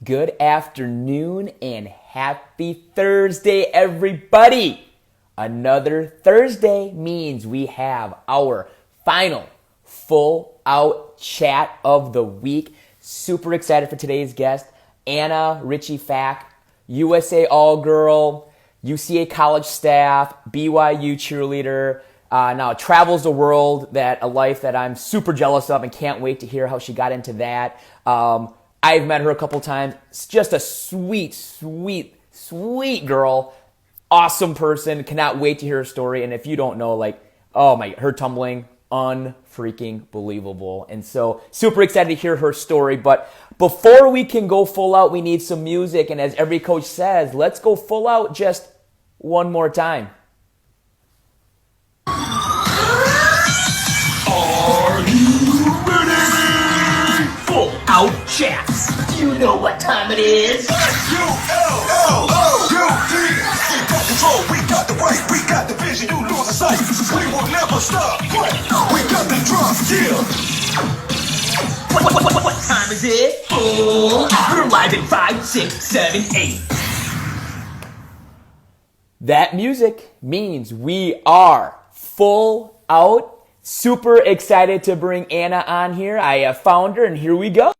Good afternoon and happy Thursday, everybody. Another Thursday means we have our final full out chat of the week. Super excited for today's guest, Anna Richey Fack, USA All-Girl, UCA College Staff, BYU cheerleader, now travels the world, a life that I'm super jealous of and can't wait to hear how she got into that. I've met her a couple times. It's just a sweet, sweet, sweet girl. Awesome person. Cannot wait to hear her story. And if you don't know, her tumbling, unfreaking believable. And so super excited to hear her story. But before we can go full out, we need some music. And as every coach says, let's go full out just one more time. Are you ready? Full out chats. You know what time it is. ULLOUT. We got control, we got the right, we got the vision, you lose the sight. We will never stop. We got the drop, yeah. What time is it? Full out. We're live in 5, 6, 7, 8. That music means we are full out. Super excited to bring Anna on here. I have found her, and here we go.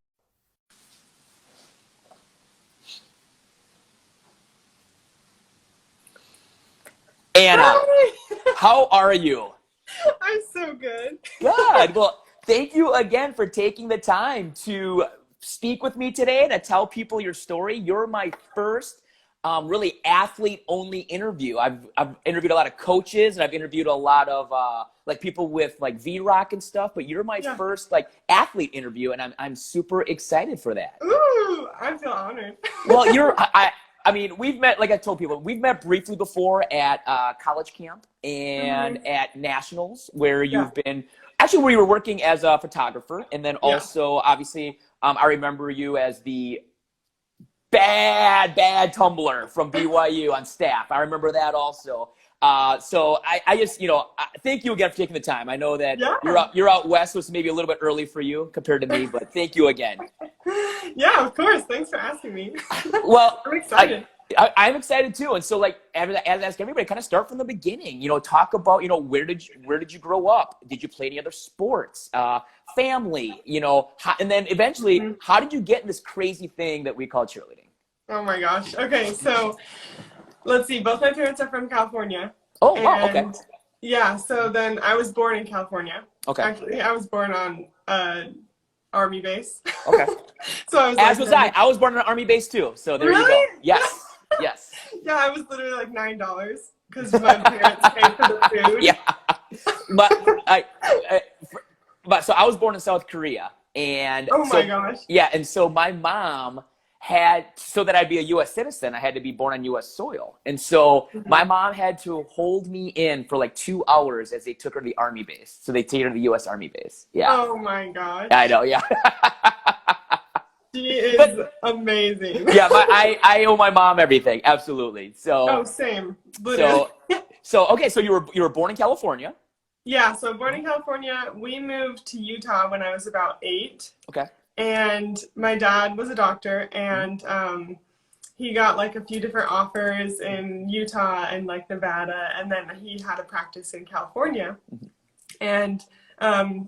Anna, Hi. how are you? I'm so good. Good. Well, thank you again for taking the time to speak with me today, to tell people your story. You're my first really athlete-only interview. I've interviewed a lot of coaches, and I've interviewed a lot of people with V-Rock and stuff, but you're my first athlete interview, and I'm super excited for that. Ooh, I feel honored. Well, we've met, like I told people, we've met briefly before at college camp and at nationals, where you've been, actually where you were working as a photographer, and then also, obviously, I remember you as the bad tumbler from BYU on staff. I remember that also. So I just, thank you again for taking the time. I know that you're out west, so it's maybe a little bit early for you compared to me, but thank you again. Yeah, of course. Thanks for asking me. Well, I'm excited. I'm excited too. And so as I ask everybody, kind of start from the beginning, talk about, where did you grow up? Did you play any other sports? Family, and then eventually, how did you get in this crazy thing that we call cheerleading? Oh my gosh. Okay, so let's see. Both my parents are from California. Oh, wow. Okay. Yeah, so then I was born in California. Okay. Actually, I was born on Army base. Okay. So I was As was I. I was born on an Army base too. So there you go. Yes. Yes. Yeah, I was literally $9 because my parents paid for the food. Yeah. But so I was born in South Korea, and oh my gosh. Yeah, and so my mom so that I'd be a U.S. citizen, I had to be born on U.S. soil. And so my mom had to hold me in for 2 hours as they took her to the Army base. So they take her to the U.S. Army base. Yeah. Oh my gosh. I know, yeah. She is amazing. Yeah, I owe my mom everything. Absolutely. So. Oh, same. Literally. So you were born in California. Yeah, so born in California. We moved to Utah when I was about 8. Okay. And my dad was a doctor, and he got a few different offers in Utah and Nevada, and then he had a practice in California. And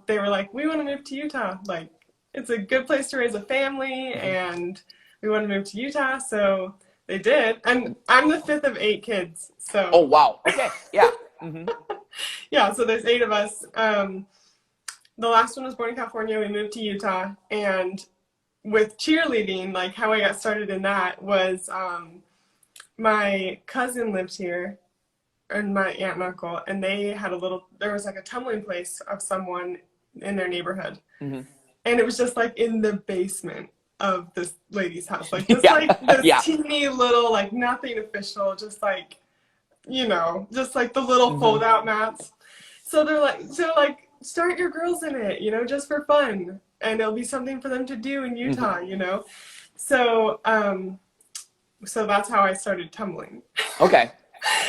they were like, we want to move to Utah. It's a good place to raise a family, and we want to move to Utah. So they did. And I'm the 5th of 8 kids. So. Oh, wow. Okay. Yeah. Yeah, so there's 8 of us. The last one was born in California. We moved to Utah, and with cheerleading, how I got started in that was my cousin lived here, and my aunt and uncle, and they had there was a tumbling place of someone in their neighborhood, and it was just in the basement of this lady's house, this teeny little nothing official, just the little fold out mats. So they're like, start your girls in it, just for fun, and it'll be something for them to do in Utah, So, so that's how I started tumbling. Okay.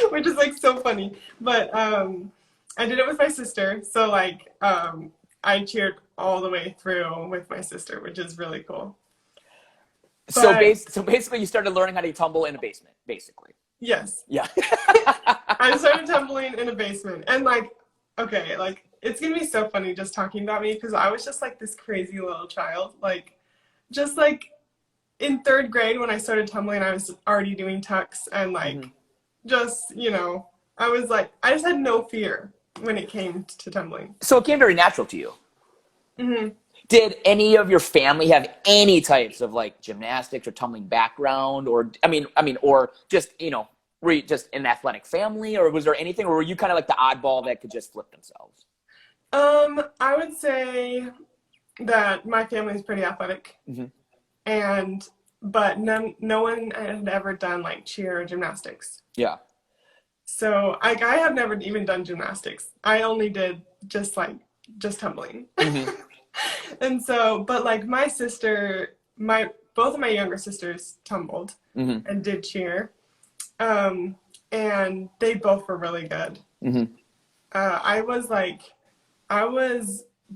Which is so funny, but I did it with my sister. So I cheered all the way through with my sister, which is really cool. So But so basically you started learning how to tumble in a basement, basically. yes, Yeah. I started tumbling in a basement. And like, okay, like it's gonna be so funny just talking about me because I was just like this crazy little child. Like, just like in third grade when I started tumbling, I was already doing tucks and like just, I was like, I just had no fear when it came to tumbling. So it came very natural to you. Hmm. Did any of your family have any types of like gymnastics or tumbling background, or or just were you just an athletic family, or was there anything, or were you kind of like the oddball that could just flip themselves? I would say that my family is pretty athletic, Mm-hmm. but no one had ever done like cheer or gymnastics. Yeah. So like I have never even done gymnastics. I only did just tumbling. Mm-hmm. And so, but like my sister, both of my younger sisters tumbled Mm-hmm. and did cheer. And they both were really good. Mm-hmm. I was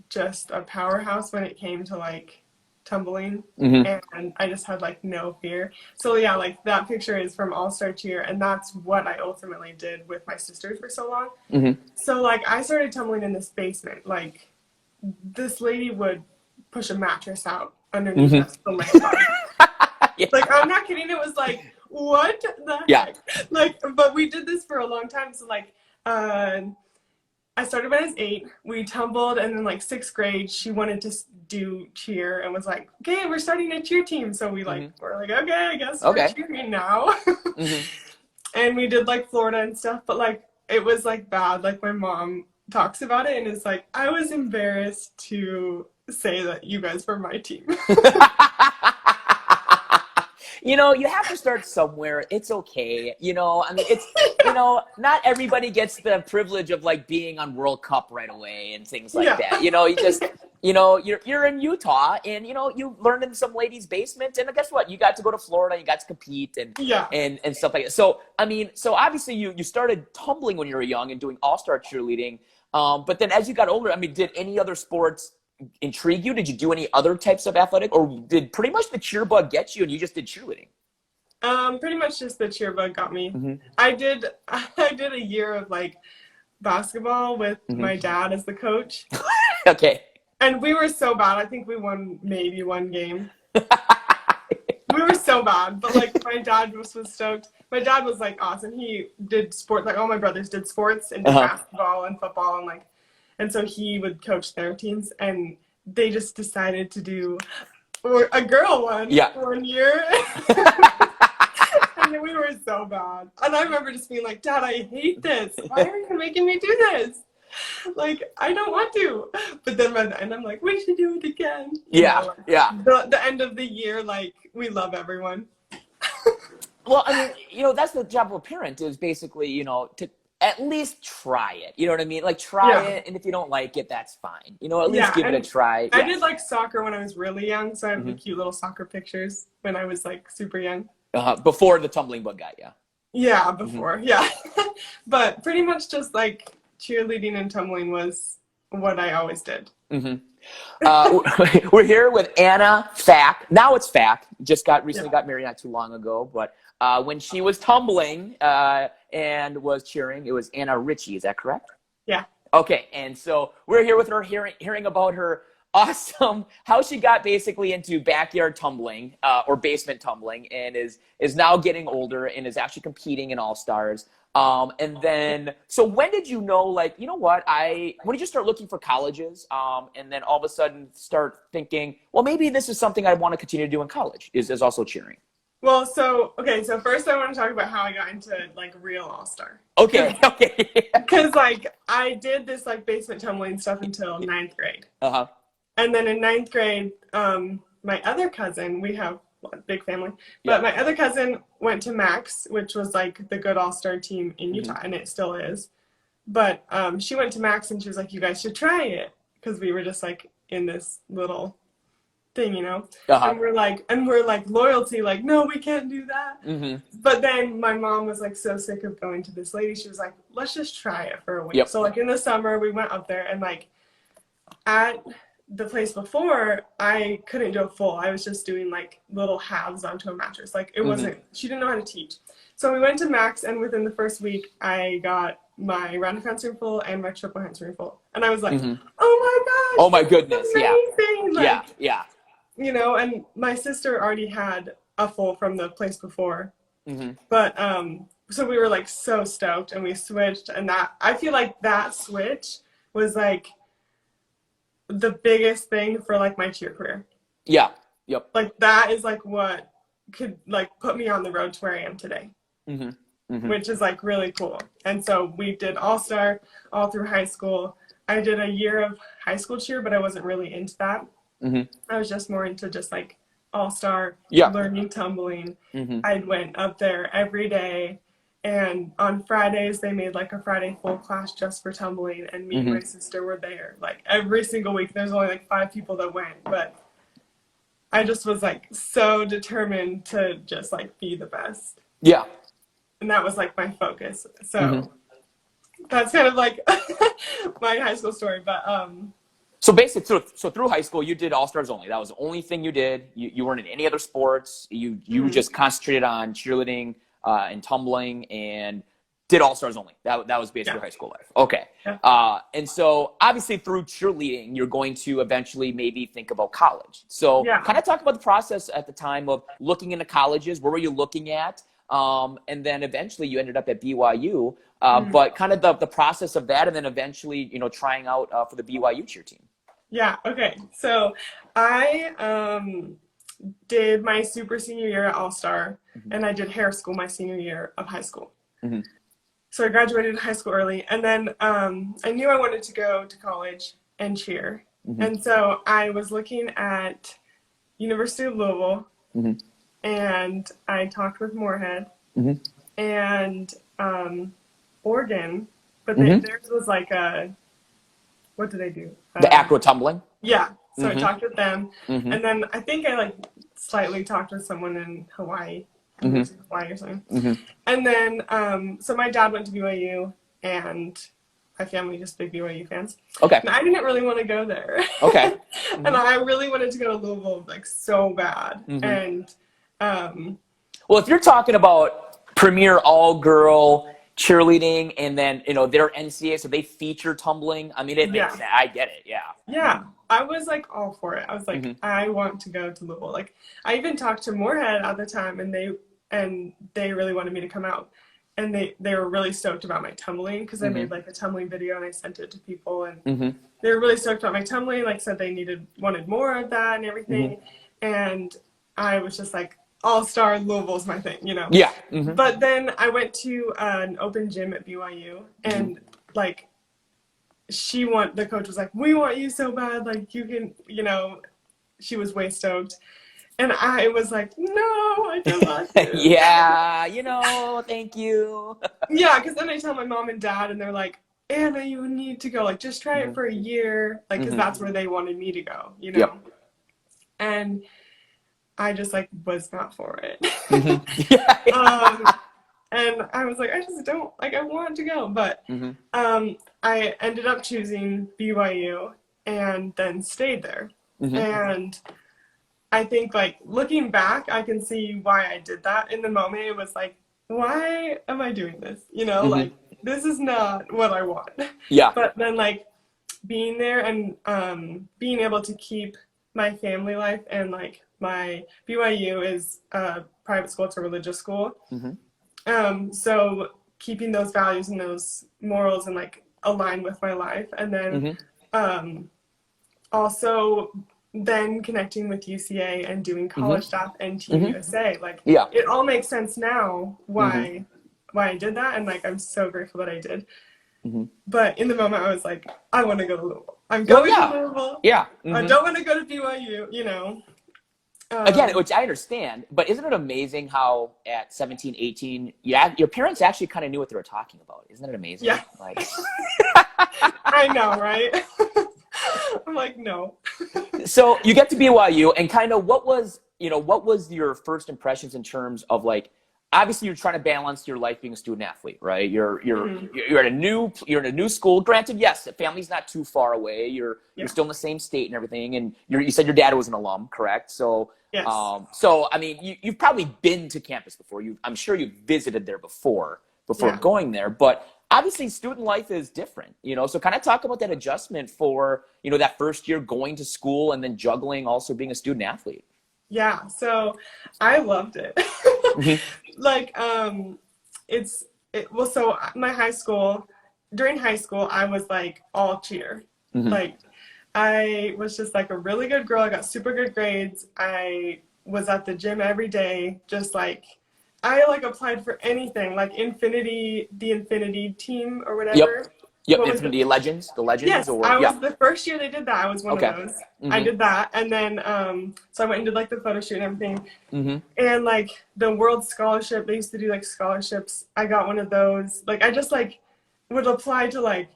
just a powerhouse when it came to like tumbling, Mm-hmm. and I just had like no fear. So yeah, like that picture is from All-Star Cheer, and that's what I ultimately did with my sisters for so long. Mm-hmm. So like I started tumbling in this basement. Like this lady would push a mattress out underneath us to land on. Yeah. Like I'm not kidding. It was like, what the Yeah. heck? Like, but we did this for a long time. So like, I started when I was 8. We tumbled, and then like 6th grade, she wanted to do cheer and was like, "Okay, we're starting a cheer team." So we like were like, "Okay, I guess we're cheering now." Mm-hmm. And we did like Florida and stuff, but like it was like bad. Like my mom talks about it, and it's like I was embarrassed to say that you guys were my team. You have to start somewhere. It's okay. It's, not everybody gets the privilege of like being on World Cup right away and things like that. You just, you're in Utah and, you learned in some lady's basement, and guess what? You got to go to Florida, you got to compete and stuff like that. So, so obviously you started tumbling when you were young and doing all-star cheerleading. But then as you got older, did any other sports intrigue you? Did you do any other types of athletic, or did pretty much the cheer bug get you and you just did cheerleading? Pretty much just the cheer bug got me. Mm-hmm. I did a year of like basketball with my dad as the coach. Okay. And we were so bad. I think we won maybe one game. We were so bad, but like my dad was stoked. My dad was like awesome. He did sports, like all my brothers did sports and did basketball and football and so he would coach their teams, and they just decided to do a girl one one year. And we were so bad. And I remember just being like, "Dad, I hate this. Why are you making me do this? Like, I don't want to." But then by the end, I'm like, "We should do it again." The end of the year, like, we love everyone. Well, that's the job of a parent, is basically, to at least try it. You know what I mean? Like, try it, and if you don't like it, that's fine. At least give it a try. I did like soccer when I was really young, so I have cute little soccer pictures when I was like super young. Before the tumbling bug got you. Yeah, before, But pretty much just like cheerleading and tumbling was what I always did. We're here with Anna Fack. Now it's Fack. Just recently got married not too long ago, but when she was tumbling and was cheering, it was Anna Richey. Is that correct? Yeah. Okay, and so we're here with her, hearing about her awesome, how she got basically into backyard tumbling or basement tumbling, and is now getting older and is actually competing in All-Stars. And then, so when did you know, like, when did you start looking for colleges? And then all of a sudden start thinking, well, maybe this is something I want to continue to do in college, is also cheering. Well, so first I want to talk about how I got into like real All-Star. Okay. Because like I did this like basement tumbling stuff until 9th grade. And then in 9th grade, my other cousin, we have a big family, but my other cousin went to Max, which was like the good all-star team in Utah, and it still is. But she went to Max and she was like, "You guys should try it," because we were just like in this little thing, and we're like loyalty, like, "No, we can't do that." But then my mom was like so sick of going to this lady, she was like, "Let's just try it for a week." So like in the summer we went up there, and like at the place before, I couldn't do a full. I was just doing like little halves onto a mattress. Like it wasn't, she didn't know how to teach. So we went to Max, and within the first week, I got my rounded handspring full and my triple handspring full. And I was like, oh my gosh. Oh my goodness. Amazing. Yeah. Like, yeah. You know, and my sister already had a full from the place before. But, so we were like so stoked, and we switched, and that, I feel like that switch was like the biggest thing for like my cheer career. Yeah. Yep. Like that is like what could like put me on the road to where I am today. Which is like really cool. And so we did all-star all through high school. I did a year of high school cheer, but I wasn't really into that. I was just more into just like all-star, learning tumbling. I went up there every day, and on Fridays they made like a Friday full class just for tumbling, and me and my sister were there like every single week. There's only like 5 people that went, but I just was like so determined to just like be the best. Yeah. And that was like my focus. So that's kind of like my high school story. But so basically, so through high school, you did all-stars only. That was the only thing you did. You weren't in any other sports. You just concentrated on cheerleading and tumbling, and did all-stars only. That was basically your high school life. Okay. Yeah. And so obviously through cheerleading, you're going to eventually maybe think about college. So kind of talk about the process at the time of looking into colleges. Where were you looking at? And then eventually you ended up at BYU, but kind of the process of that, and then eventually, you know, trying out for the BYU cheer team. Yeah. Okay. So I did my super senior year at All-Star, and I did hair school my senior year of high school. So I graduated high school early, and then I knew I wanted to go to college and cheer. And so I was looking at University of Louisville, and I talked with Moorhead and Oregon, but theirs was like what did they do? The acro tumbling? Yeah. So I talked with them, and then I think I like slightly talked with someone in Hawaii. Hawaii or something. And then, so my dad went to BYU, and my family just big BYU fans. Okay. And I didn't really want to go there. Okay. And I really wanted to go to Louisville like so bad. And well, if you're talking about premier all-girl cheerleading, and then, you know, their NCAA, so they feature tumbling. I mean, it makes sense. I get it. Yeah. Yeah. I was like all for it. I was like, I want to go to Louisville. Like, I even talked to Moorhead at the time, and they really wanted me to come out, and they were really stoked about my tumbling, because I made like a tumbling video and I sent it to people, and they were really stoked about my tumbling. Like, said they wanted more of that and everything, and I was just like, all-star Louisville's my thing, you know. Yeah. But then I went to an open gym at BYU, and like, the coach was like, we want you so bad, like you can, you know. She was way stoked, and I was like, no, I don't want to. Yeah, you know, thank you. Yeah, because then I tell my mom and dad, and they're like, Anna, you need to go, like just try it for a year, like, because that's where they wanted me to go, you know. And I just like was not for it. And I was like, I just don't, like, I want to go. But I ended up choosing BYU, and then stayed there. And I think, like, looking back, I can see why I did that. In the moment, it was like, why am I doing this? You know, like, this is not what I want. Yeah. But then, like, being there and being able to keep my family life, and, like, my BYU is a private school, it's a religious school. So keeping those values and those morals and, like, align with my life. And then also then connecting with UCA and doing college staff and Team USA. Like, it all makes sense now why I did that. And, like, I'm so grateful that I did. But in the moment, I was like, I want to go to Louisville. I'm going to Louisville. Yeah. I don't want to go to BYU, you know. Again, which I understand, but isn't it amazing how at 17, 18, your parents actually kind of knew what they were talking about? Isn't it amazing? Yeah. Like, I know, right? I'm like, no. So you get to BYU, and kind of what was your first impressions in terms of, like, obviously you're trying to balance your life being a student athlete, right? You're Mhm. you're in a new school. Granted, yes, the family's not too far away. You're Yeah. still in the same state and everything. And you said your dad was an alum, correct? So Yes. so I mean, you've probably been to campus before. I'm sure you've visited there before Yeah. going there, but obviously student life is different, so kind of talk about that adjustment for that first year going to school and then juggling also being a student athlete. Yeah, so I loved it. Like, so my high school, during high school, I was like all cheer. Like, I was just like a really good girl. I got super good grades. I was at the gym every day, just like, I like applied for anything, like the Infinity team or whatever. Yep, What was Infinity Legends, the Legends, Yes, or I was yeah. the first year they did that. I was one Okay. of those. I did that, and then so I went and did like the photo shoot and everything. And like the World Scholarship, they used to do like scholarships. I got one of those. Like I just like would apply to like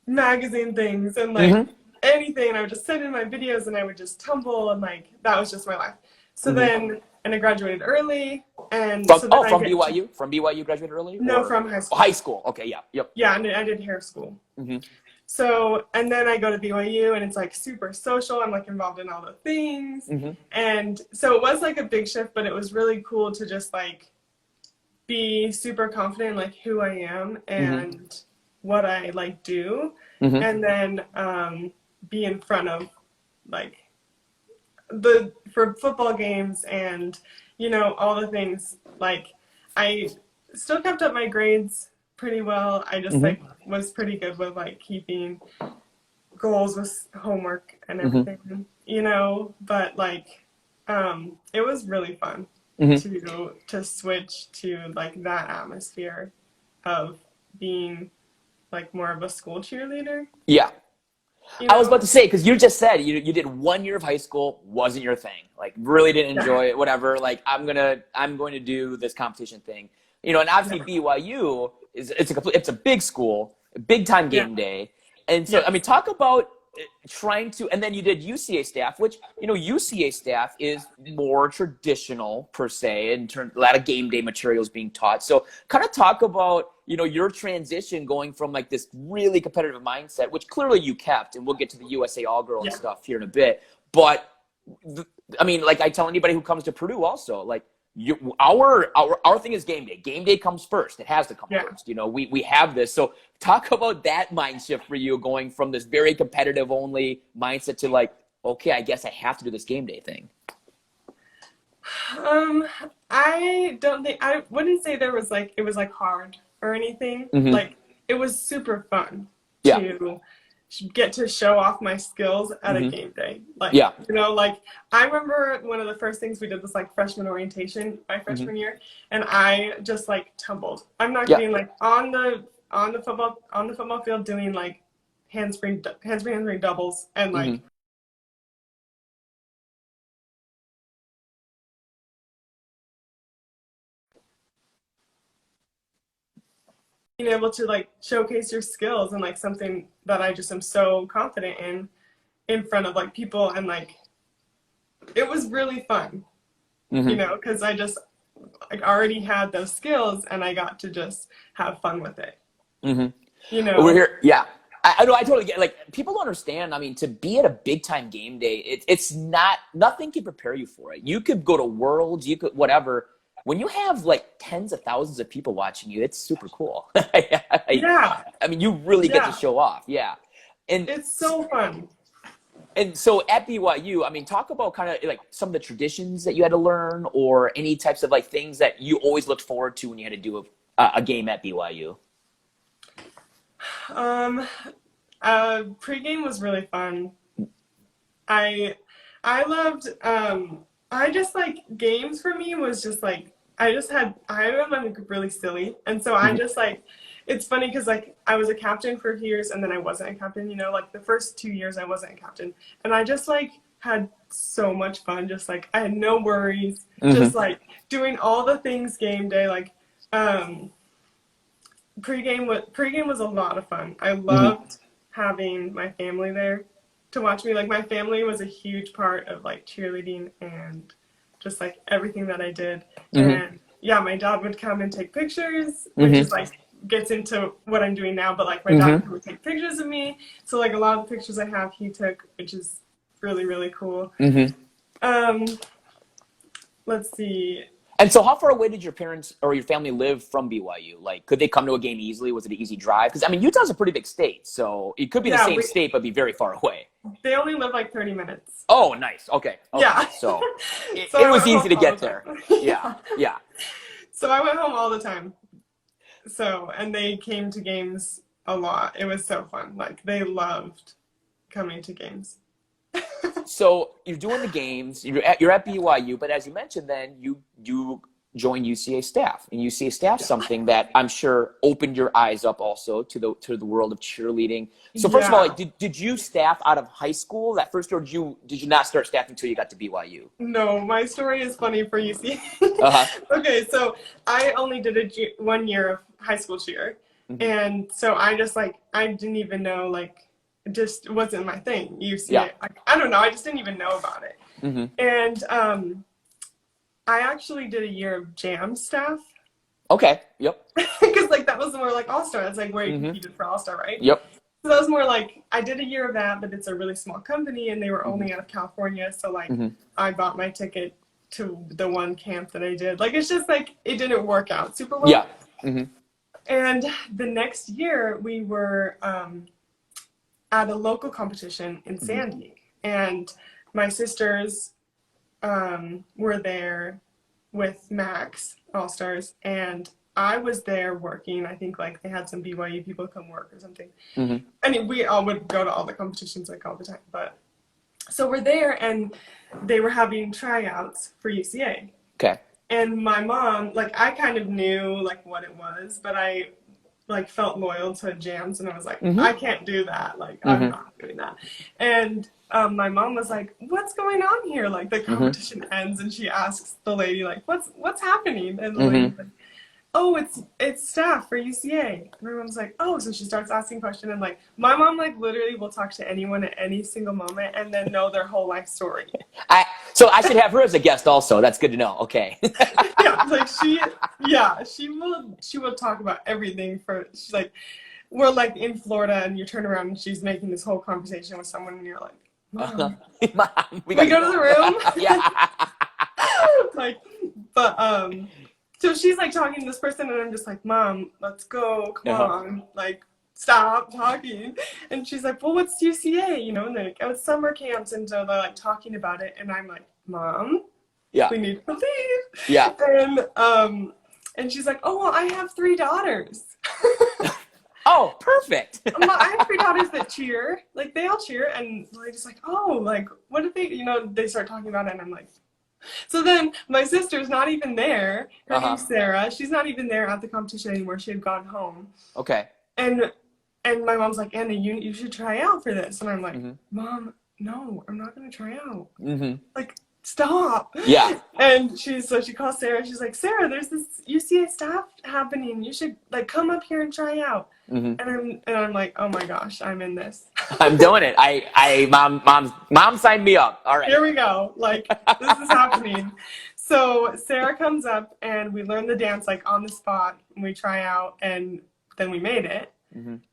magazine things and like anything. And I would just send in my videos, and I would just tumble, and like that was just my life. So then, and I graduated early, and so then from BYU, from BYU graduated early. No, or? from high school. Oh, high school. Okay, yeah, yep. Yeah, and I did hair school. So, and then I go to BYU, and it's like super social. I'm like involved in all the things. And so it was like a big shift, but it was really cool to just like be super confident in like who I am and what I like do. And then be in front of like for football games and, all the things. Like I still kept up my grades pretty well. I just like was pretty good with like keeping goals with homework and everything, but like it was really fun to switch to like that atmosphere of being like more of a school cheerleader. Yeah. I was about to say, because you just said you did 1 year of high school, wasn't your thing, like really didn't enjoy it, whatever, like I'm going to do this competition thing, and obviously BYU it's a big school, big time game day. And so I mean, talk about trying to, and then you did UCA staff, which UCA staff is more traditional per se in terms, a lot of game day materials being taught. So kind of talk about your transition going from like this really competitive mindset, which clearly you kept, and we'll get to the USA All Girl and stuff here in a bit. But I mean, like I tell anybody who comes to Purdue also, like our thing is game day. Game day comes first. It has to come first. We have this. So talk about that mind shift for you, going from this very competitive only mindset to like, okay, I guess I have to do this game day thing. I wouldn't say it was like hard or anything. Like it was super fun to get to show off my skills at a game day. Like, like I remember one of the first things we did was like freshman orientation my freshman year, and I just like tumbled. I'm not kidding. Like on the football field doing like handspring doubles and like being able to like showcase your skills and like something that I just am so confident in front of like people, and like it was really fun, because I just like already had those skills and I got to just have fun with it. We're here, I know, I totally get, like, people don't understand. I mean, to be at a big time game day, it's not, nothing can prepare you for it. You could go to Worlds, you could whatever. When you have like tens of thousands of people watching you, it's super cool. I mean, you really get to show off. And it's so fun. And so at BYU, I mean, talk about kind of like some of the traditions that you had to learn, or any types of like things that you always looked forward to when you had to do a game at BYU. Pregame was really fun. I loved, I just like games for me was just like, I'm like really silly. And so I just like, it's funny because like I was a captain for years and then I wasn't a captain, like the first 2 years I wasn't a captain. And I just like had so much fun. Just like I had no worries, just like doing all the things game day. Like pregame was a lot of fun. I loved having my family there to watch me. Like my family was a huge part of like cheerleading and just like everything that I did. And yeah, my dad would come and take pictures, which is like gets into what I'm doing now. But like my dad would take pictures of me, so like a lot of the pictures I have he took, which is really, really cool. Let's see. And so how far away did your parents or your family live from BYU? Like, could they come to a game easily? Was it an easy drive? Because, I mean, Utah's a pretty big state, so it could be the same state but be very far away. They only live like 30 minutes. Oh, nice. Okay. Yeah. So it So was easy to get there. Yeah. So I went home all the time. So, and they came to games a lot. It was so fun. Like, they loved coming to games. So you're doing the games, you're at BYU, but as you mentioned, then you join UCA Staff, and UCA Staff something that I'm sure opened your eyes up also to the world of cheerleading. So first of all, like, did you staff out of high school that first, or did you not start staffing until you got to BYU? No, my story is funny for UCA. Okay, so I only did 1 year of high school cheer, and so I didn't even know, like, it just wasn't my thing. UCA, I don't know, I just didn't even know about it. And I actually did a year of jam staff. Okay. Yep. Because like that was more like All-Star. That's like where you competed for All-Star, right? Yep. So that was more like I did a year of that, but it's a really small company, and they were only out of California. So like I bought my ticket to the one camp that I did. Like it's just like it didn't work out super well. Yeah. And the next year we were at a local competition in Sandy, and my sisters were there with Max All-Stars, and I was there working. I think like they had some BYU people come work or something. I mean, we all would go to all the competitions like all the time, but so we're there, and they were having tryouts for UCA. Okay. And my mom, like I kind of knew like what it was, but I like felt loyal to jams, and I was like, I can't do that. Like I'm not doing that. And my mom was like, what's going on here? Like the competition ends, and she asks the lady like, what's happening? And the lady's like, oh, it's staff for UCA. And my mom's like, oh, so she starts asking questions, and like my mom like literally will talk to anyone at any single moment and then know their whole life story. So I should have her as a guest also. That's good to know. Okay. Yeah, like she will talk about everything. She's like, we're like in Florida, and you turn around and she's making this whole conversation with someone, and you're like, Mom, we go to the room. Yeah. Like, but so she's like talking to this person, and I'm just like, Mom, let's go, come on, like stop talking. And she's like, well, what's UCA? You know, and they're like, oh, it's summer camps, and so they're like talking about it, and I'm like, Mom, we need to leave. Yeah. And she's like, oh, well, I have 3 daughters. Oh, perfect. I have 3 daughters that cheer. Like, they all cheer. And they're just like, oh, like, what if they, they start talking about it. And I'm like, so then my sister's not even there. Her name's Sarah. She's not even there at the competition anymore. She had gone home. Okay. And my mom's like, Anna, you should try out for this. And I'm like, Mom, no, I'm not going to try out. Like, stop. Yeah. And she calls Sarah. She's like, Sarah, there's this UCA staff happening. You should like come up here and try out. And I'm like, oh my gosh, I'm in this. I'm doing it. Mom signed me up. All right. Here we go. Like this is happening. So Sarah comes up, and we learn the dance like on the spot, and we try out, and then we made it.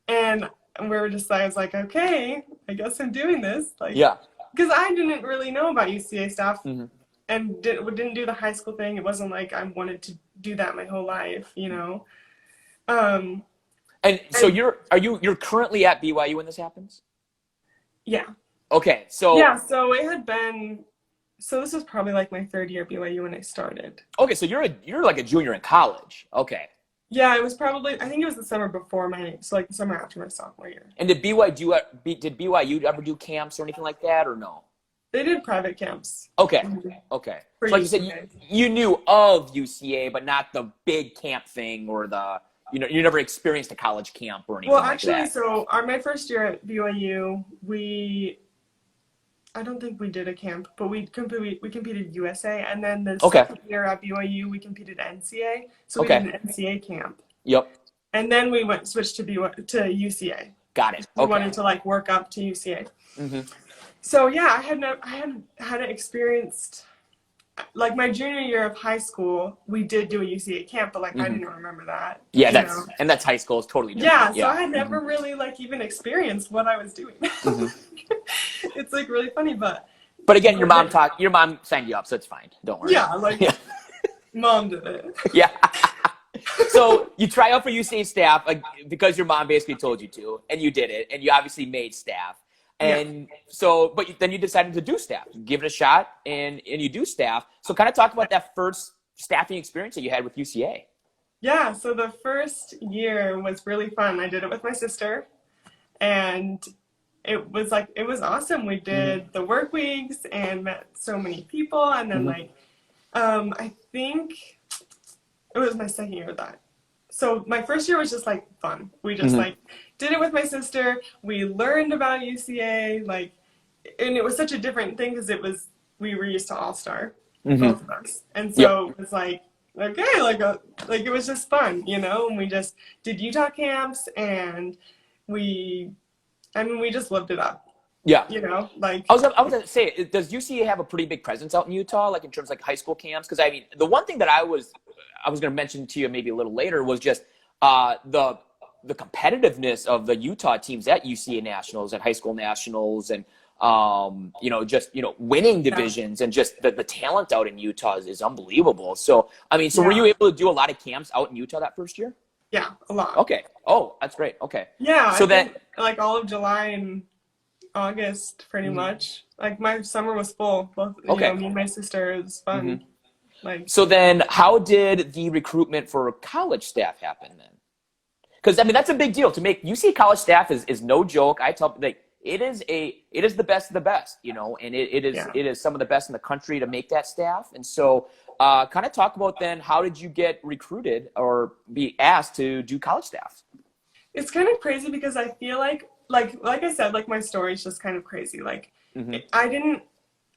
And we were just, I was like, okay, I guess I'm doing this. Like, yeah. Because I didn't really know about UCA stuff, and didn't do the high school thing. It wasn't like I wanted to do that my whole life, you know. And so you're currently at BYU when this happens? Yeah. Okay, so yeah, so it had been. So this was probably like my 3rd year at BYU when I started. Okay, so you're like a junior in college. Okay. Yeah, it was probably, I think it was the summer before like the summer after my sophomore year. And did BYU ever do camps or anything like that, or no? They did private camps. Okay, okay. So like you said, you knew of UCA, but not the big camp thing or the, you never experienced a college camp or anything like that. Well, actually, so my first year at BYU, I don't think we did a camp, but we competed USA, and then the second year at BYU we competed NCA, so we did an NCA camp. Yep. And then we switched to UCA. Got it. We wanted to like work up to UCA. So yeah, I hadn't experienced like my junior year of high school, we did do a UCA camp, but like I Mm-hmm. didn't remember that. Yeah, you know? that's high school. It's totally Yeah, different. so I had never really like even experienced what I was doing. Mm-hmm. It's like really funny, but again, your mom signed you up, so it's fine. Don't worry. yeah, like Yeah. mom did it. Yeah. So you try out for UCA staff because your mom basically told you to, and you did it, and you obviously made staff. And so, but then you decided to do staff, give it a shot, and you do staff. So kind of talk about that first staffing experience that you had with UCA. Yeah, so the first year was really fun. I did it with my sister, and it was awesome. We did the work weeks and met so many people, and then I think it was my second year of that. So my first year was just like fun. We just like did it with my sister. We learned about UCA, and it was such a different thing because we were used to All-Star, both of us, and so it was like okay, it was just fun, and we just did Utah camps, and we just lived it up. Yeah. I was gonna say, does UCA have a pretty big presence out in Utah, like in terms of like high school camps? Because I mean, the one thing that I was gonna mention to you maybe a little later was just the competitiveness of the Utah teams at UCA Nationals, at high school nationals, and winning divisions, and just the talent out in Utah is unbelievable. So I mean, were you able to do a lot of camps out in Utah that first year? Yeah, a lot. Okay. Oh, that's great. Okay. Yeah. So then, like all of July and August, pretty much. Like my summer was full. Both, me and my sister. It was fun. So then, how did the recruitment for college staff happen then? Because I mean, that's a big deal. To make UCA College Staff is no joke. I tell it is the best of the best, and it is some of the best in the country to make that staff. And so, kind of talk about then, how did you get recruited or be asked to do college staff? It's kind of crazy because I feel like I said, like my story is just kind of crazy. I didn't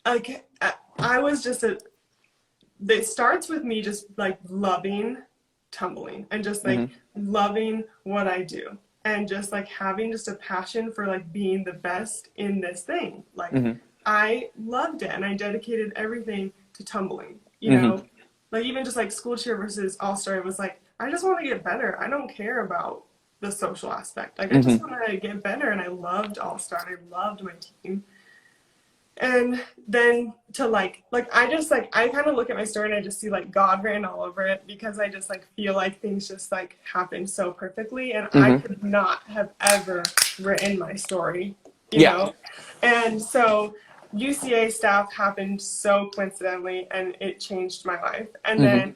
I was just it starts with me just like loving tumbling and just like loving what I do, and just like having just a passion for like being the best in this thing. I loved it, and I dedicated everything to tumbling, like even just like school cheer versus All-Star, it was like I just want to get better. I don't care about the social aspect. I just want to get better, and I loved All-Star, and I loved my team. And then to I kind of look at my story and I just see like God ran all over it, because I just like feel like things just like happened so perfectly, and I could not have ever written my story, you know? And so UCA staff happened so coincidentally, and it changed my life. And then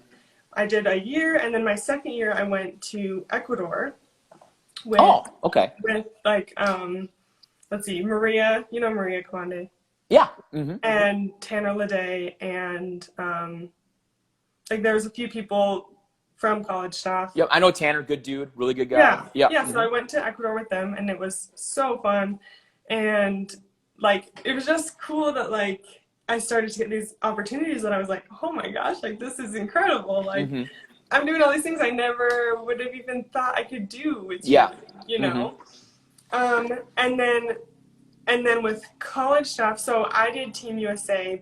I did a year, and then my second year I went to Ecuador with let's see, Maria, Maria Kwande. Yeah. And Tanner Lede, and there was a few people from college staff. Yep, I know Tanner, good dude, really good guy. Yeah. So I went to Ecuador with them, and it was so fun, and it was just cool that I started to get these opportunities that I was like, oh my gosh, this is incredible. I'm doing all these things I never would have even thought I could do with you know. And then with college staff, so I did Team USA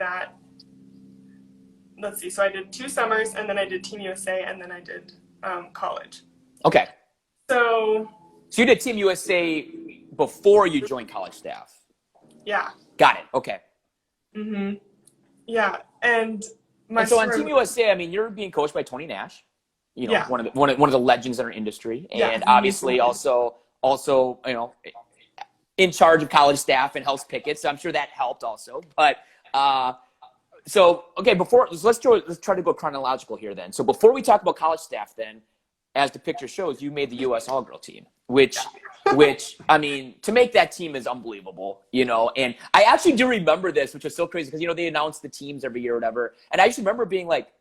so I did 2 summers, and then I did Team USA, and then I did college. Okay. So you did Team USA before you joined college staff? Yeah. Got it. Okay. Yeah, and so on Team USA, I mean, you're being coached by Tony Nash, one of the legends in our industry, and obviously also in charge of college staff and helps pick it. So I'm sure that helped also. But let's try to go chronological here then. So before we talk about college staff then, as the picture shows, you made the U.S. All-Girl team, which I mean, to make that team is unbelievable, And I actually do remember this, which was so crazy because, they announce the teams every year or whatever. And I just remember being like,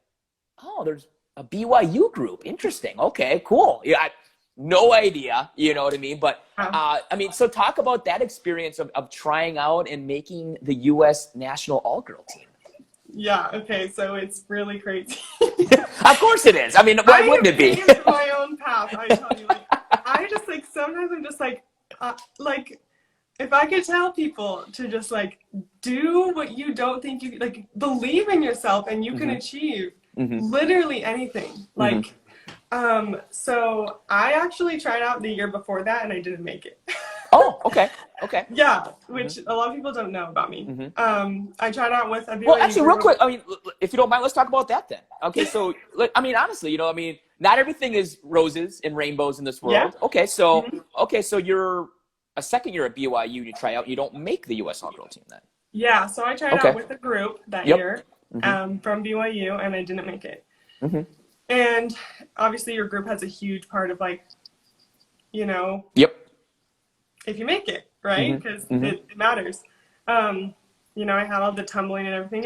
oh, there's a BYU group. Interesting. Okay, cool. Yeah, no idea, you know what I mean? But, so talk about that experience of trying out and making the U.S. national all-girl team. Yeah, okay, so it's really crazy. Of course it is. I mean, why wouldn't it be? I my own path, I tell you. I just, sometimes I'm just if I could tell people to just like do what you don't think you like, believe in yourself and you can achieve literally anything. Like, so I actually tried out the year before that and I didn't make it. Oh, okay. Okay. Yeah, which a lot of people don't know about me. I tried out with a BYU. Well, actually, real quick, I mean, if you don't mind, let's talk about that then. Okay, so, I mean, honestly, you know, I mean, not everything is roses and rainbows in this world. Yeah. Okay, so you're a second year at BYU, you try out, you don't make the U.S. All-Girl team then. Yeah, so I tried out with a group that year from BYU, and I didn't make it. And obviously your group has a huge part of like, you know, if you make it, right? Because it matters. You know, I had all the tumbling and everything.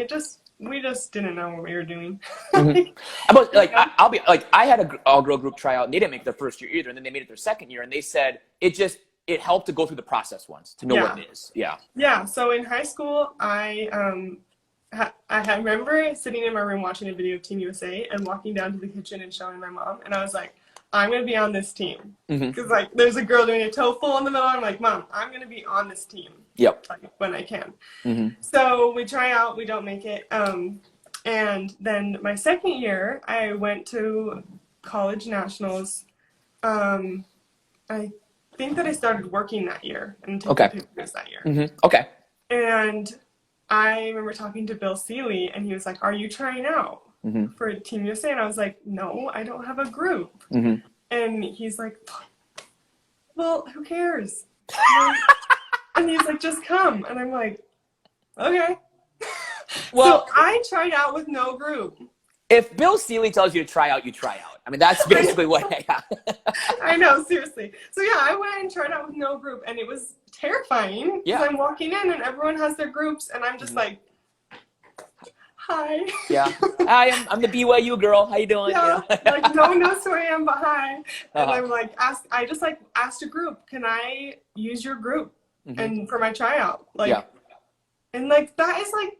We just didn't know what we were doing. But like, I'll be like, I had a all-girl group tryout, and they didn't make their first year either, and then they made it their second year, and they said it helped to go through the process once to know what it is. Yeah. So in high school, I remember sitting in my room watching a video of Team USA and walking down to the kitchen and showing my mom, and I was like, I'm going to be on this team. Because, like, there's a girl doing a toe full in the middle. I'm like, Mom, I'm going to be on this team. Yep. Like, when I can. So we try out. We don't make it. And then my second year, I went to college nationals. I think that I started working that year and taking pictures that year. Okay. And I remember talking to Bill Seeley, and he was like, are you trying out for Team USA? And I was like, no, I don't have a group. And he's like, well, who cares? And he's like, just come. And I'm like, okay. Well, so I tried out with no group. If Bill Seeley tells you to try out, you try out. I mean, that's basically what I got. I know, seriously. So yeah, I went and tried out with no group, and it was terrifying because I'm walking in and everyone has their groups, and I'm just like, hi. Hi, I'm the BYU girl. How you doing? Yeah, like no one knows who I am, but hi. And I'm like, I just like asked a group, can I use your group and for my tryout? Like, and like that is like,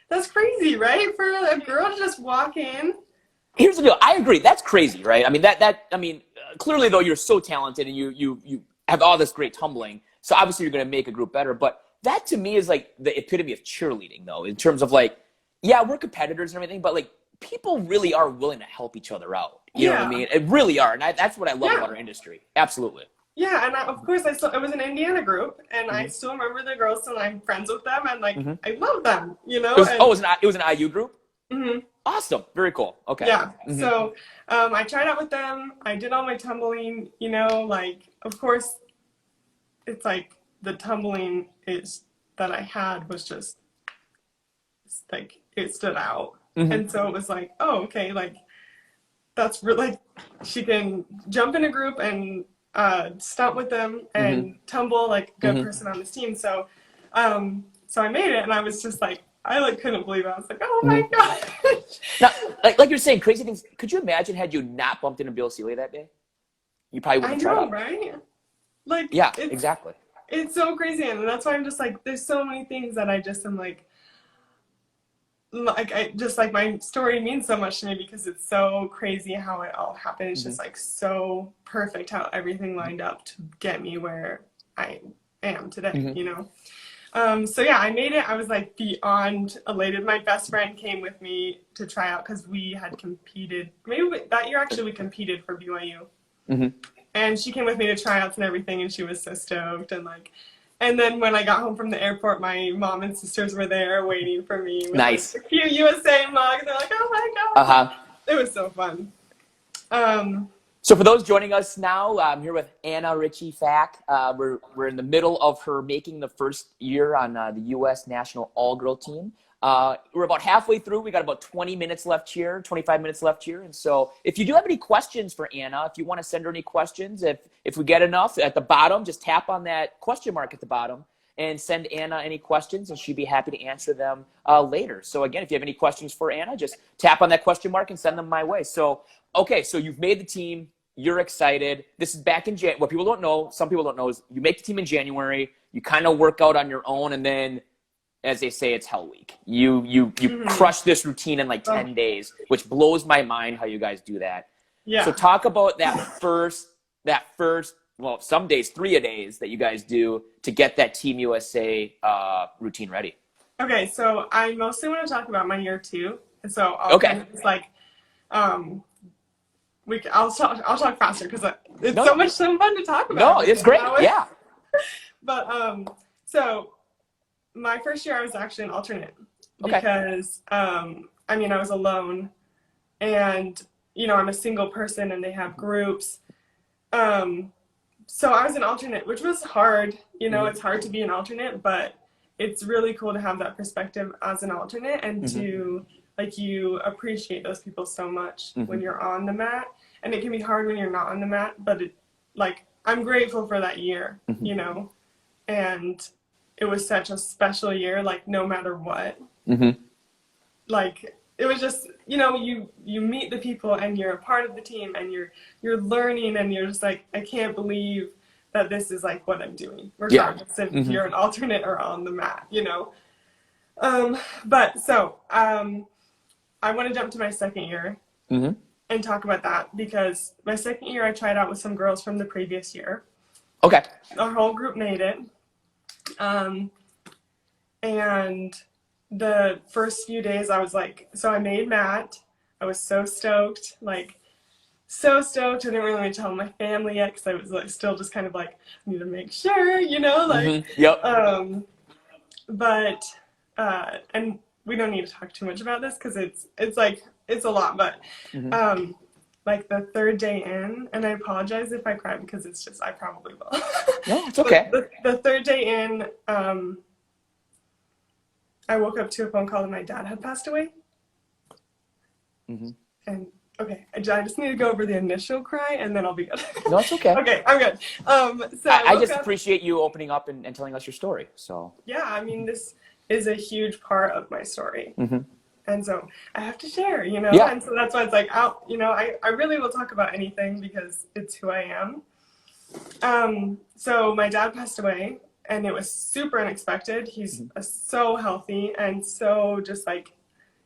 that's crazy, right? For a girl to just walk in. Here's the deal. I agree. That's crazy, right? I mean, I mean, clearly though, you're so talented and you have all this great tumbling. So obviously you're going to make a group better. But that to me is like the epitome of cheerleading though, in terms of like, yeah, we're competitors and everything, but like people really are willing to help each other out. You know what I mean? It really are. And that's what I love about our industry. Absolutely. Yeah, and of course, it was an Indiana group, and I still remember the girls, and I'm friends with them, and like I love them, you know. It was an IU group. Awesome, very cool. Okay. Yeah. So I tried out with them. I did all my tumbling. You know, like of course, it's like the tumbling that I had was just like it stood out, and so it was like, oh, okay, like that's really like she can jump in a group and stunt with them and tumble like a good person on this team. So so I made it, and I was just like, I like couldn't believe it. I was like, oh my god. Now, like you're saying, crazy things. Could you imagine had you not bumped into Bill Seeley that day? You probably wouldn't have tried out. Right? Like, yeah, exactly. It's so crazy, and that's why I'm just like, there's so many things that I just am like I just like my story means so much to me because it's so crazy how it all happened. It's just like so perfect how everything lined up to get me where I am today, you know? So yeah, I made it. I was like beyond elated. My best friend came with me to try out because we had competed. Maybe that year actually we competed for BYU. And she came with me to tryouts and everything, and she was so stoked. And then when I got home from the airport, my mom and sisters were there waiting for me with nice. Like, a few USA mugs. They're like, oh my god. It was so fun. So for those joining us now, I'm here with Anna Richey Fack. We're in the middle of her making the first year on the U.S. National All-Girl team. We're about halfway through. We got about 20 minutes left here, 25 minutes left here. And so if you do have any questions for Anna, if you want to send her any questions, if we get enough at the bottom, just tap on that question mark at the bottom and send Anna any questions, and she'd be happy to answer them later. So again, if you have any questions for Anna, just tap on that question mark and send them my way. So, okay, so you've made the team. You're excited. This is back in January. What people don't know, some people don't know, is you make the team in January. You kind of work out on your own, and then, as they say, it's hell week. You crush this routine in like 10 days, which blows my mind how you guys do that. Yeah. So talk about that first well, some days 3-a-days that you guys do to get that Team USA routine ready? Okay, so I mostly want to talk about my year 2, and so I'll kind of just like, I'll talk faster because it's so fun to talk about. No, it's great. Yeah. But so my first year I was actually an alternate because I mean I was alone, and I'm a single person and they have groups. So I was an alternate, which was hard. It's hard to be an alternate, but it's really cool to have that perspective as an alternate and to you appreciate those people so much when you're on the mat, and it can be hard when you're not on the mat, but I'm grateful for that year, and it was such a special year, no matter what. It was just, you meet the people and you're a part of the team and you're learning and you're just like, I can't believe that this is what I'm doing, regardless if you're an alternate or on the mat, But so I want to jump to my second year and talk about that, because my second year I tried out with some girls from the previous year. Okay. Our whole group made it. And the first few days I was so I made Matt. I was so stoked, so stoked. I didn't really want to tell my family yet because I was still just kind of I need to make sure, Yep. But and we don't need to talk too much about this because it's a lot, but the third day in, and I apologize if I cry because it's just I probably will. No, it's okay. The third day in, I woke up to a phone call that my dad had passed away. And okay, I just need to go over the initial cry and then I'll be good. No, it's okay. Okay, I'm good. So I just appreciate you opening up and telling us your story. So yeah, I mean, this is a huge part of my story. And so I have to share, Yeah. And so that's why it's I really will talk about anything because it's who I am. So my dad passed away. And it was super unexpected. He's so healthy and so just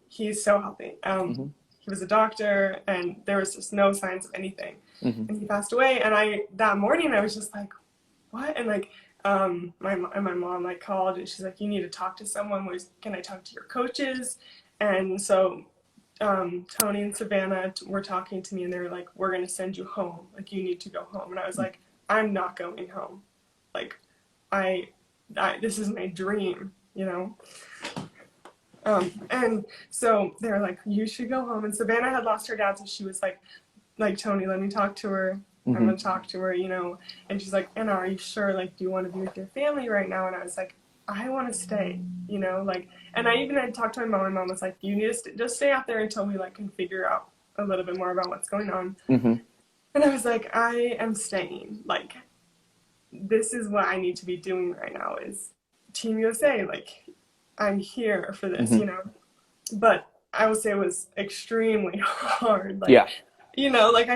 he's so healthy. He was a doctor and there was just no signs of anything. And he passed away. And that morning I was just like, what? And my mom called and she's like, you need to talk to someone. Can I talk to your coaches? And so Tony and Savannah were talking to me and they were like, we're going to send you home. You need to go home. And I was like, I'm not going home. This is my dream, and so they were like, you should go home. And Savannah had lost her dad, so she was like, Tony, let me talk to her. I'm gonna talk to her, and she's like, Anna, are you sure? Do you want to be with your family right now? And I was like, I want to stay, and I even had talked to my mom. My mom was like, you need to just stay out there until we can figure out a little bit more about what's going on. And I was like, I am staying, this is what I need to be doing right now is Team USA. I'm here for this, But I would say it was extremely hard. I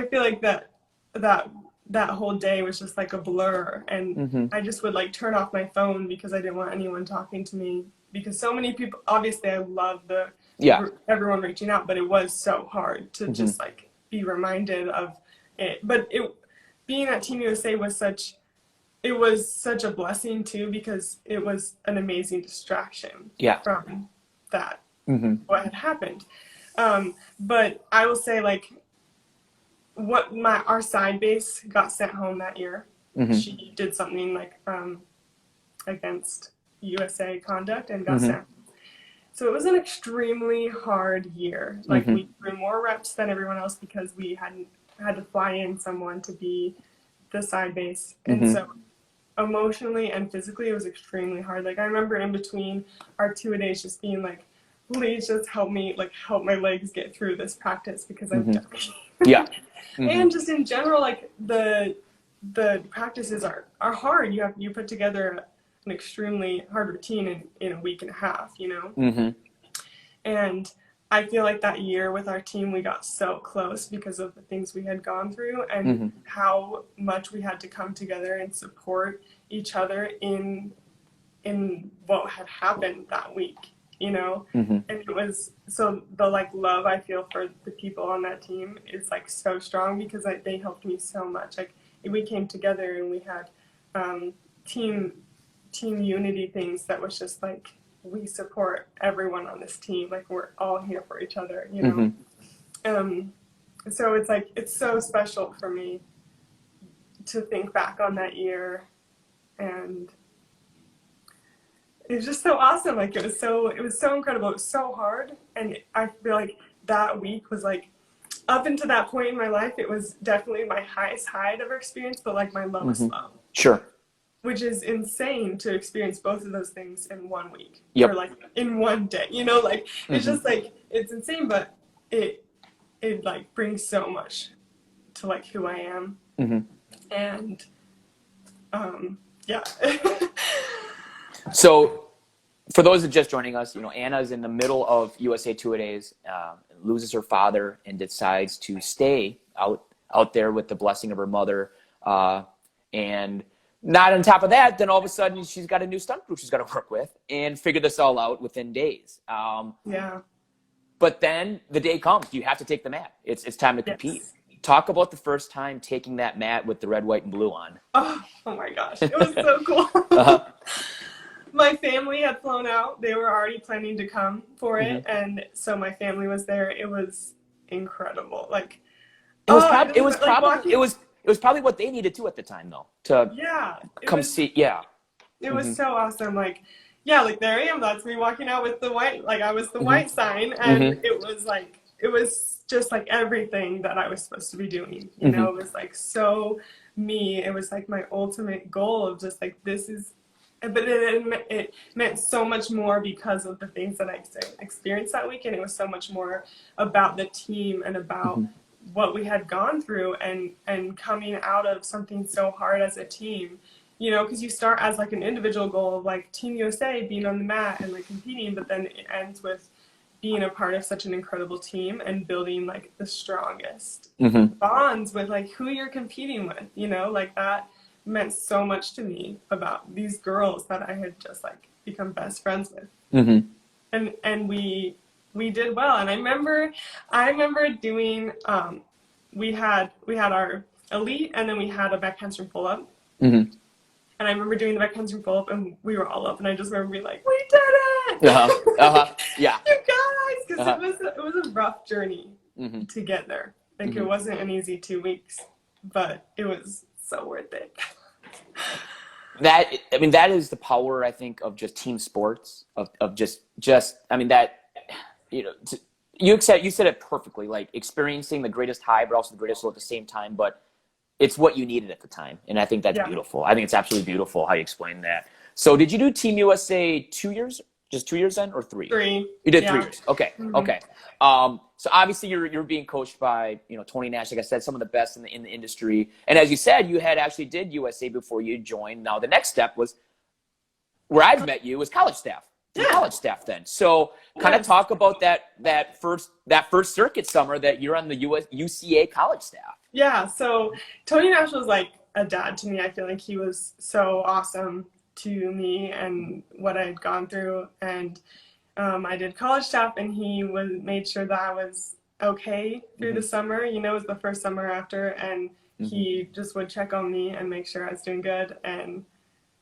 feel like that whole day was just a blur. And I just would turn off my phone because I didn't want anyone talking to me. Because so many people, obviously I love everyone reaching out, but it was so hard to just be reminded of it. But being at Team USA was such a blessing too, because it was an amazing distraction from that, what had happened. But I will say our side base got sent home that year. She did something against USA conduct and got sent. So it was an extremely hard year. We threw more reps than everyone else because we had to fly in someone to be the side base. And so emotionally and physically it was extremely hard. I remember in between our 2-a-days just being please just help me, help my legs get through this practice because I'm dying. And just in general, the practices are hard. You put together an extremely hard routine in a week and a half, And I feel that year with our team, we got so close because of the things we had gone through and how much we had to come together and support each other in what had happened that week, And it was, so the love I feel for the people on that team is so strong because they helped me so much. we came together and we had team unity things that was just like, we support everyone on this team. Like, we're all here for each other, you know? So it's like, it's so special for me to think back on that year, and it was just so awesome. Like, it was so incredible. It was so hard. And I feel like that week was like, up until that point in my life, it was definitely my highest high I'd ever experienced, but like my lowest low. Sure. Which is insane to experience both of those things in 1 week. Yep. Or like in one day, you know, like it's just like, it's insane, but it like brings so much to like who I am. And yeah. So for those that are just joining us, you know, Anna is in the middle of USA Two-A-Days, loses her father and decides to stay out there with the blessing of her mother. And not on top of that, then all of a sudden she's got a new stunt crew she's got to work with and figure this all out within days. Yeah. But then the day comes, you have to take the mat. It's time to compete. Yes. Talk about the first time taking that mat with the red, white, and blue on. Oh my gosh, it was so cool. My family had flown out. They were already planning to come for it, and so my family was there. It was incredible. Like, it was probably what they needed to at the time, though, to come see. Yeah, it was so awesome. Like, yeah, like there I am. That's me walking out with the white. Like, I was the white sign, and it was like, it was just like everything that I was supposed to be doing. You know, it was like so me. It was like my ultimate goal of just like, this is. But it meant so much more because of the things that I experienced that weekend. It was so much more about the team and about what we had gone through and coming out of something so hard as a team, you know, because you start as like an individual goal of like Team USA being on the mat and like competing, but then it ends with being a part of such an incredible team and building like the strongest bonds with like who you're competing with, you know, like that meant so much to me about these girls that I had just like become best friends with. And we did well. And I remember doing we had our elite, and then we had a back handspring pull up. And I remember doing the back handspring pull up, and we were all up, and I just remember being like, we did it. Yeah. You guys, because it was a rough journey to get there. Like, it wasn't an easy 2 weeks, but it was so worth it. That is the power, I think, of just team sports, of just I mean, that, you know, you said it perfectly, like experiencing the greatest high, but also the greatest low at the same time, but it's what you needed at the time. And I think that's beautiful. I think it's absolutely beautiful how you explain that. So did you do Team USA 2 years? Just 2 years then, or 3? 3. You did 3 years. Okay. Okay. So obviously you're being coached by, you know, Tony Nash, like I said, some of the best in the industry. And as you said, you had actually did USA before you joined. Now the next step was where I've met you was college staff. College staff then. So kind of talk about that first circuit summer that you're on the UCA College Staff. Yeah. So Tony Nash was like a dad to me. I feel like he was so awesome to me and what I had gone through. And I did college staff, and he made sure that I was okay through the summer. You know, it was the first summer after, and he just would check on me and make sure I was doing good. And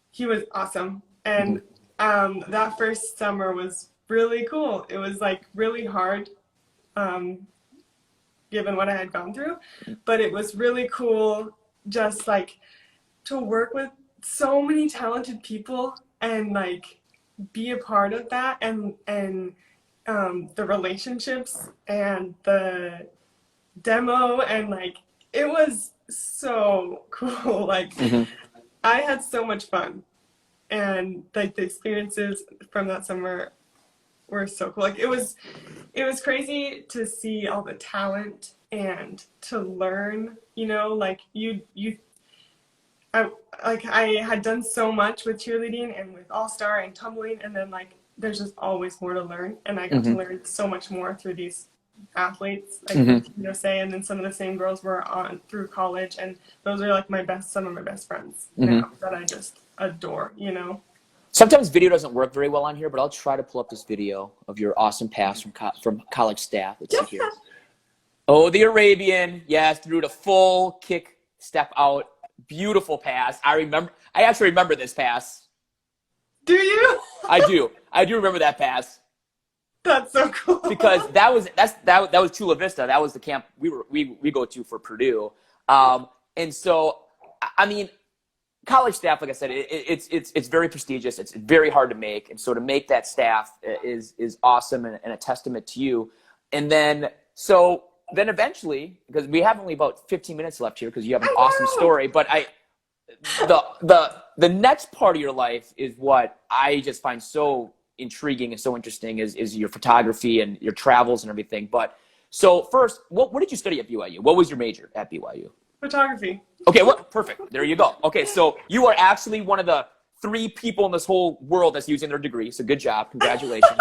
he was awesome. And that first summer was really cool. It was like really hard, given what I had gone through, but it was really cool just like to work with so many talented people and like be a part of that, and the relationships and the demo, and like it was so cool. Like I had so much fun, and like the experiences from that summer were so cool. Like it was crazy to see all the talent and to learn, you know, like I had done so much with cheerleading and with All-Star and tumbling, and then like there's just always more to learn, and I got to learn so much more through these athletes, like USA, and then some of the same girls were on through college, and those are like some of my best friends now that I just adore, you know. Sometimes video doesn't work very well on here, but I'll try to pull up this video of your awesome pass from college staff. Let's see here. Oh, the Arabian, yes, threw the full kick, step out, Beautiful pass. I actually remember this pass. Do you? I do remember that pass. That's so cool. Because that was Chula Vista. That was the camp we go to for Purdue. And so, I mean, college staff, like I said, it's very prestigious. It's very hard to make. And so to make that staff is awesome and a testament to you. And then eventually, because we have only about 15 minutes left here because you have an awesome story, but the next part of your life is what I just find so intriguing and so interesting is your photography and your travels and everything. But so first, what did you study at BYU? What was your major at BYU? Photography. Okay, well, perfect. There you go. Okay, so you are actually one of the 3 people in this whole world that's using their degree. So good job. Congratulations.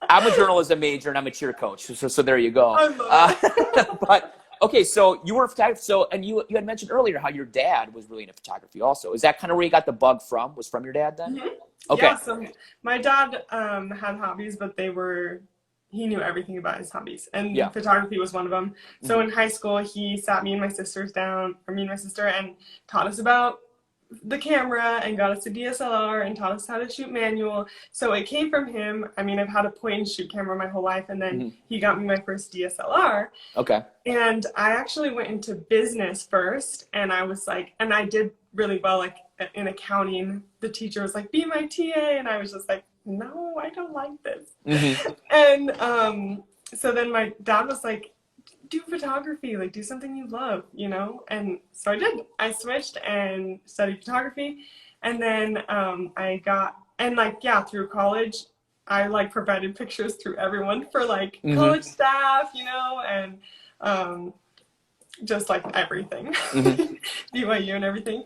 I'm a journalism major and I'm a cheer coach. So there you go. I love it. But okay, so you were a photographer. So, and you had mentioned earlier how your dad was really into photography also. Is that kind of where you got the bug from? Was from your dad then? Mm-hmm. Okay. Yeah, so my dad had hobbies, but he knew everything about his hobbies, and photography was one of them. So in high school, he sat me and my sister, and taught us about the camera and got us a DSLR and taught us how to shoot manual. So it came from him. I mean, I've had a point and shoot camera my whole life, and then he got me my first DSLR. Okay. And I actually went into business first, and I was like, and I did really well, like in accounting. The teacher was like, be my TA, and I was just like, no, I don't like this. And so then my dad was like, do photography, like do something you love, you know? And so I did. I switched and studied photography. And then through college, I like provided pictures through everyone for like college staff, you know, and just like everything, BYU and everything.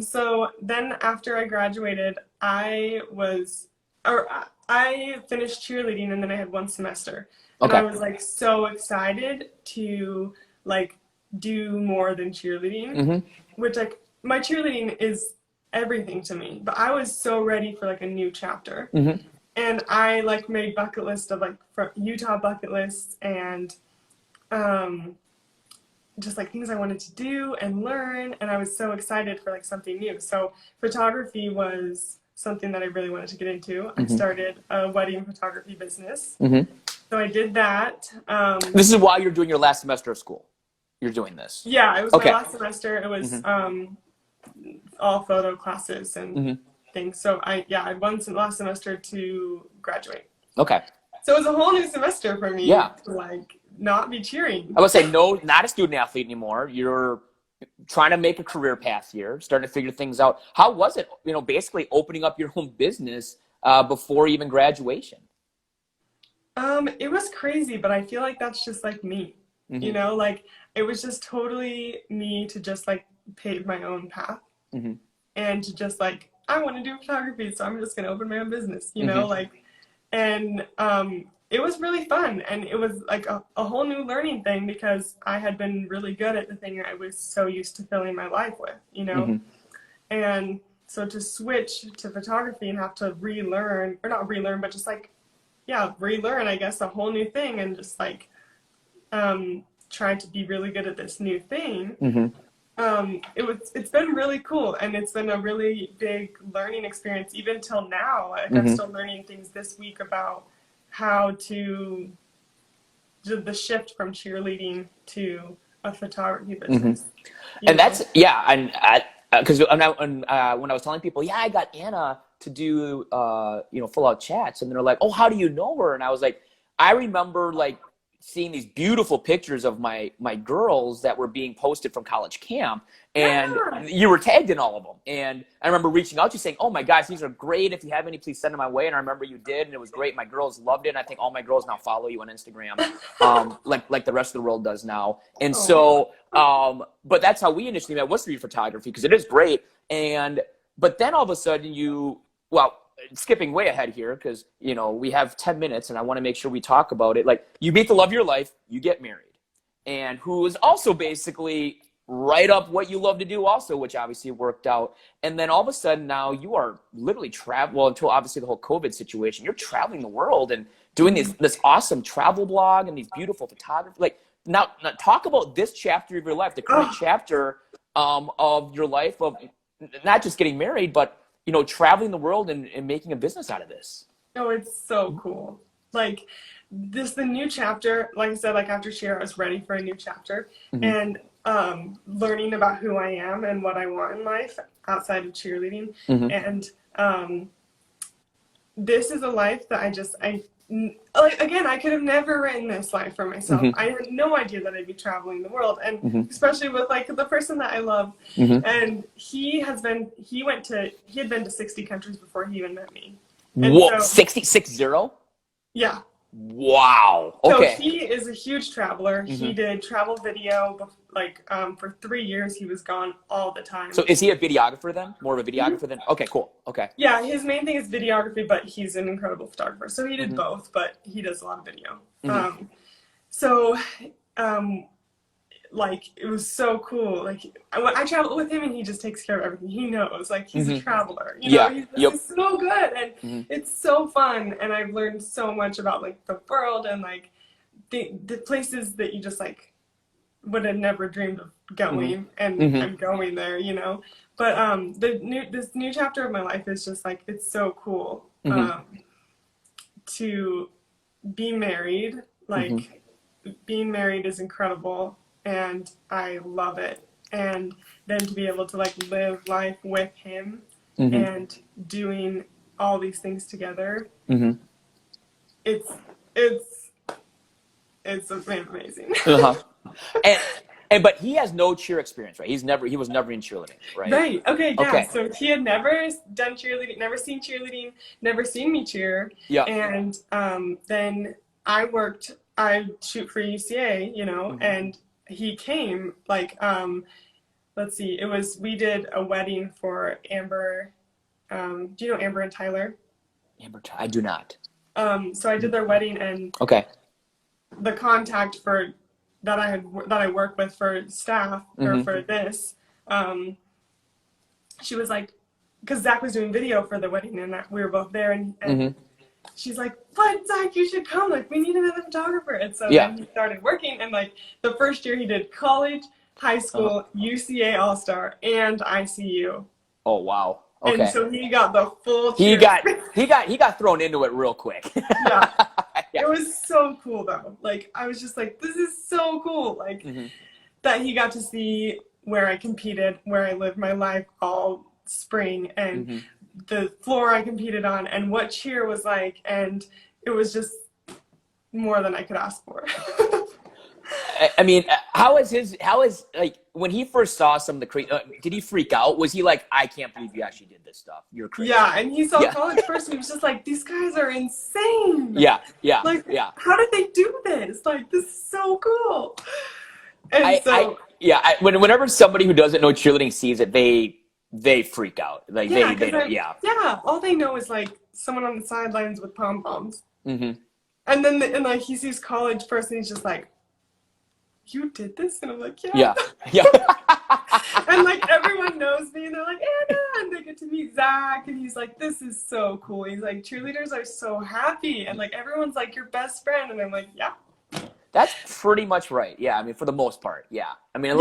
So then after I graduated, I finished cheerleading, and then I had 1 semester. Okay. And I was like so excited to like do more than cheerleading, which like my cheerleading is everything to me, but I was so ready for like a new chapter. And I like made bucket list of like from Utah bucket lists and just like things I wanted to do and learn, and I was so excited for like something new. So photography was something that I really wanted to get into. I started a wedding photography business. So I did that. This is while you're doing your last semester of school. You're doing this. Yeah, it was my last semester. It was all photo classes and things. So I had one last semester to graduate. Okay. So it was a whole new semester for me to like not be cheering. I would say no, not a student athlete anymore. You're trying to make a career path here, starting to figure things out. How was it, basically opening up your own business before even graduation? It was crazy, but I feel like that's just like me, like it was just totally me to just like pave my own path and to just like, I want to do photography, so I'm just going to open my own business, it was really fun. And it was like a whole new learning thing because I had been really good at the thing I was so used to filling my life with, and so to switch to photography and have to relearn, or not relearn, but just like, relearn, I guess, a whole new thing and just like try to be really good at this new thing. It's been really cool, and it's been a really big learning experience even till now. Like I'm still learning things this week about how to do the shift from cheerleading to a photography business. And that's and because when I was telling people, I got Anna to do full out chats, and they're like, oh, how do you know her? And I was like, I remember like seeing these beautiful pictures of my girls that were being posted from college camp, and you were tagged in all of them. And I remember reaching out to you saying, oh my gosh, these are great. If you have any, please send them my way. And I remember you did, and it was great. My girls loved it. And I think all my girls now follow you on Instagram, like the rest of the world does now. And but that's how we initially met, was through photography, because it is great. But then all of a sudden skipping way ahead here, because we have 10 minutes and I want to make sure we talk about it. Like, you meet the love of your life, you get married, and who is also basically right up what you love to do also, which obviously worked out. And then all of a sudden now you are literally until obviously the whole COVID situation, you're traveling the world and doing this awesome travel blog and these beautiful photography. Like, now talk about this chapter of your life, the current chapter. of your life of not just getting married, but, traveling the world and making a business out of this. Oh, it's so cool. Like the new chapter, like I said, like after cheer, I was ready for a new chapter, and learning about who I am and what I want in life outside of cheerleading. And this is a life that I could have never written this life for myself. I had no idea that I'd be traveling the world, and especially with like the person that I love. And he had been to 60 countries before he even met me. And Whoa, 60? Yeah. Wow. Okay. So he is a huge traveler. He did travel video, for 3 years. He was gone all the time. So is he a videographer then? More of a videographer than? Okay, cool. Okay. Yeah, his main thing is videography, but he's an incredible photographer. So he did both, but he does a lot of video. It was so cool. Like when I travel with him, and he just takes care of everything. He knows, like he's a traveler. He's so good, and it's so fun. And I've learned so much about like the world and like the places that you just like would have never dreamed of going, and I'm going there. But this new chapter of my life is just like it's so cool to be married. Like being married is incredible. And I love it. And then to be able to like live life with him and doing all these things together, it's amazing. But he has no cheer experience, right? He was never in cheerleading, right? Right. Okay. Yeah. Okay. So he had never done cheerleading, never seen cheerleading, never seen me cheer. Yeah. And then I shoot for UCA, and he came let's see, we did a wedding for Amber. Do you know Amber and Tyler? I do not. So I did their wedding, and the contact that I work with for staff or for this, she was like, because Zach was doing video for the wedding, and we were both there, and she's like, "What, Zach? You should come. Like, we need another photographer." And so then he started working, and like the first year he did college, high school, UCA All-Star, and ICU. Oh wow! Okay. And so he got the full. He got thrown into it real quick. Yeah. It was so cool though. Like I was just like, this is so cool. Like that he got to see where I competed, where I lived my life all spring, and the floor I competed on, and what cheer was like, and it was just more than I could ask for. I mean, how is like when he first saw some of the crazy? Did he freak out? Was he like, I can't believe you actually did this stuff? You're crazy. Yeah, and he saw college first, and he was just like, these guys are insane. Yeah. Like, how did they do this? Like, this is so cool. And whenever somebody who doesn't know cheerleading sees it, they freak out. Like yeah. All they know is like someone on the sidelines with pom poms. And then he sees college first, and he's just like, "You did this?" And I'm like, "Yeah." And like everyone knows me, and they're like, "Anna," and they get to meet Zach, and he's like, "This is so cool." He's like, "Cheerleaders are so happy," and like everyone's like your best friend, and I'm like, "Yeah." That's pretty much right. Yeah, I mean, for the most part, yeah. I mean,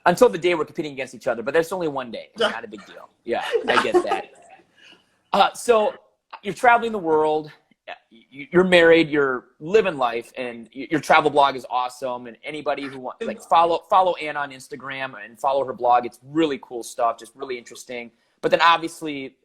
until the day we're competing against each other, but there's only one day. It's not a big deal. Yeah, I get that. So you're traveling the world. You're married. You're living life, and your travel blog is awesome. And anybody who wants, like, follow Anna on Instagram and follow her blog. It's really cool stuff, just really interesting. But then obviously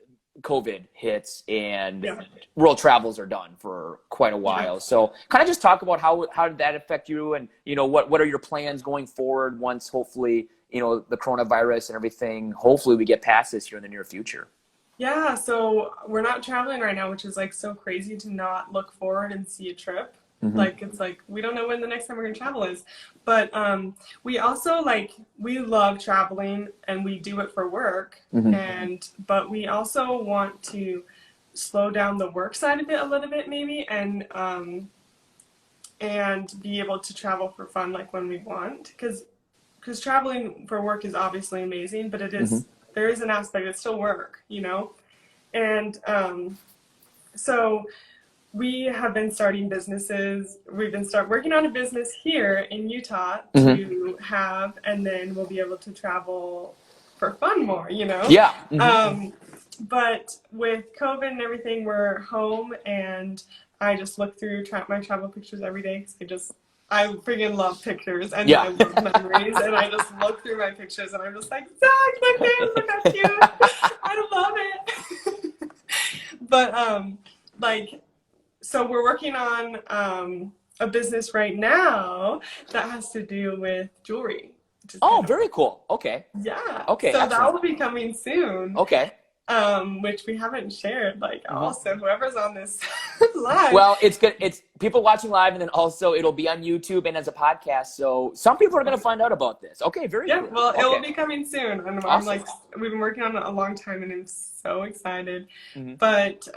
COVID hits, and world travels are done for quite a while. So kind of just talk about how did that affect you, and what are your plans going forward once hopefully the coronavirus and everything, hopefully we get past this here in the near future. Yeah, so we're not traveling right now, which is like so crazy to not look forward and see a trip. Like, it's like we don't know when the next time we're gonna travel is, but we also we love traveling, and we do it for work, but we also want to slow down the work side of it a little bit maybe, and be able to travel for fun like when we want, because traveling for work is obviously amazing, but there is an aspect, it's still work, and so we have been starting businesses. We've been working on a business here in Utah to have, and then we'll be able to travel for fun more, you know? Yeah. But with COVID and everything, we're home, and I just look through my travel pictures every day because I freaking love pictures and I love memories, and I just look through my pictures and I'm just like, Zach, look at him, look how cute. I love it. But so we're working on a business right now that has to do with jewelry. Oh, very cool. Okay. Yeah. Okay. So excellent. that will be coming soon. Okay. Which we haven't shared. Also, whoever's on this live. Well, it's good. It's people watching live, and then also it'll be on YouTube and as a podcast. So some people are going to find out about this. Okay, very cool. Well, okay. It will be coming soon, and Awesome. we've been working on it a long time, and I'm so excited. But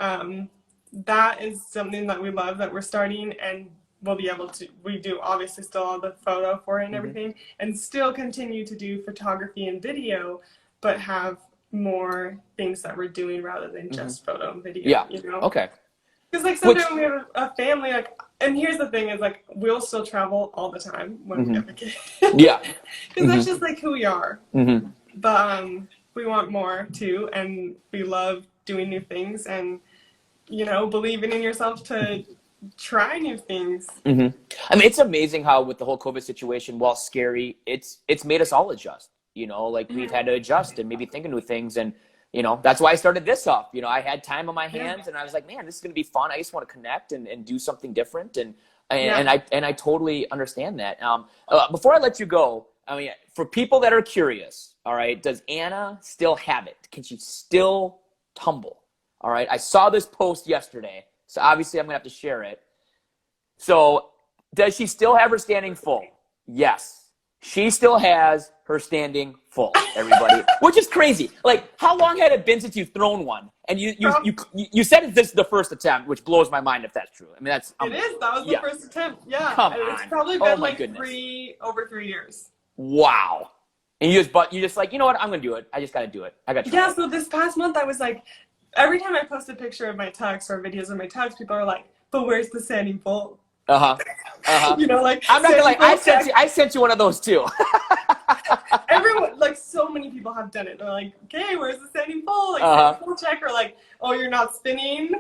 that is something that we love that we're starting, and we'll be able to. We do obviously still all the photo for it and everything, and still continue to do photography and video, but have more things that we're doing rather than just photo and video. Yeah. You know? Okay. Because sometimes when we have a family, and here's the thing is we'll still travel all the time when we have a kid. Yeah. Because that's just who we are. But we want more too, and we love doing new things and believing in yourself to try new things. I mean, it's amazing how with the whole COVID situation, while scary, it's made us all adjust. We've had to adjust and maybe think of new things. And, that's why I started this up. I had time on my hands and I was like, man, this is going to be fun. I just want to connect and do something different. And I totally understand that. Before I let you go, I mean, for people that are curious, all right, does Anna still have it? Can she still tumble? All right. I saw this post yesterday, so obviously I'm going to have to share it. So does she still have her standing full? Yes. She still has her standing full, everybody, which is crazy. How long had it been since you've thrown one? And you said this is the first attempt, which blows my mind if that's true. I mean, that's it is. That was the first attempt. Yeah, Come it's on. probably been over 3 years. Wow. And you just you know what? I'm gonna do it. I just gotta do it. I gotta try. Yeah. So this past month, I was every time I post a picture of my tux or videos of my tux, people are like, "But where's the standing full?" I'm not gonna lie. I sent you one of those too. Everyone, so many people have done it. They're like, "Okay, where's the standing full?" Standing full check, or "Oh, you're not spinning."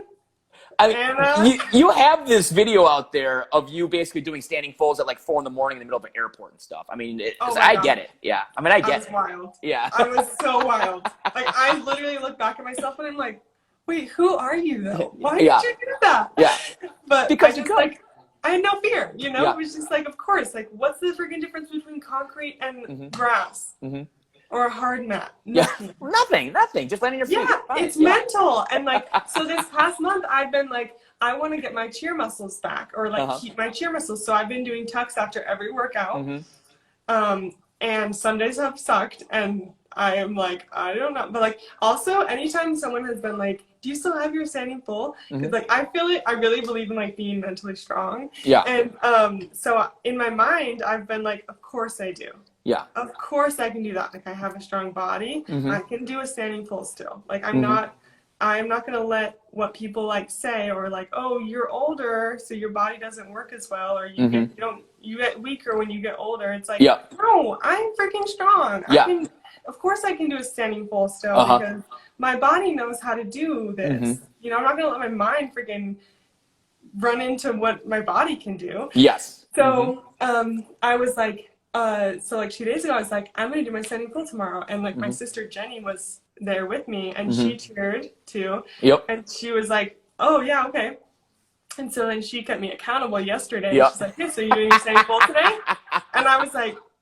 You have this video out there of you basically doing standing fulls at 4 a.m. in the middle of an airport and stuff. I mean, I get it. Yeah, I mean, I get it. I was wild. Yeah, I was so wild. I literally look back at myself and I'm like, "Wait, who are you though? Why did you do that?" Yeah, but because I had no fear, It was just of course, what's the freaking difference between concrete and grass or a hard mat? Nothing. Yeah, nothing. Just letting your feet. Yeah, it's mental. And so this past month, I've been I want to get my cheer muscles back or keep my cheer muscles. So I've been doing tucks after every workout. And some days have sucked, and I am I don't know. But also, anytime someone has been do you still have your standing full? Because I feel it. I really believe in being mentally strong. Yeah. And so in my mind, I've been of course I do. Yeah. Of course I can do that. I have a strong body. I can do a standing full still. I'm not going to let what people say or oh, you're older, so your body doesn't work as well, or you get weaker when you get older. It's no, I'm freaking strong. Yeah. Of course I can do a standing full still because my body knows how to do this. I'm not going to let my mind freaking run into what my body can do. Yes. So I was so 2 days ago, I was I'm going to do my standing full tomorrow. And my sister Jenny was there with me, and she cheered too. Yep. And she was oh yeah, okay. And so then she kept me accountable yesterday. Yep. She's hey, so you doing your standing full today? And I was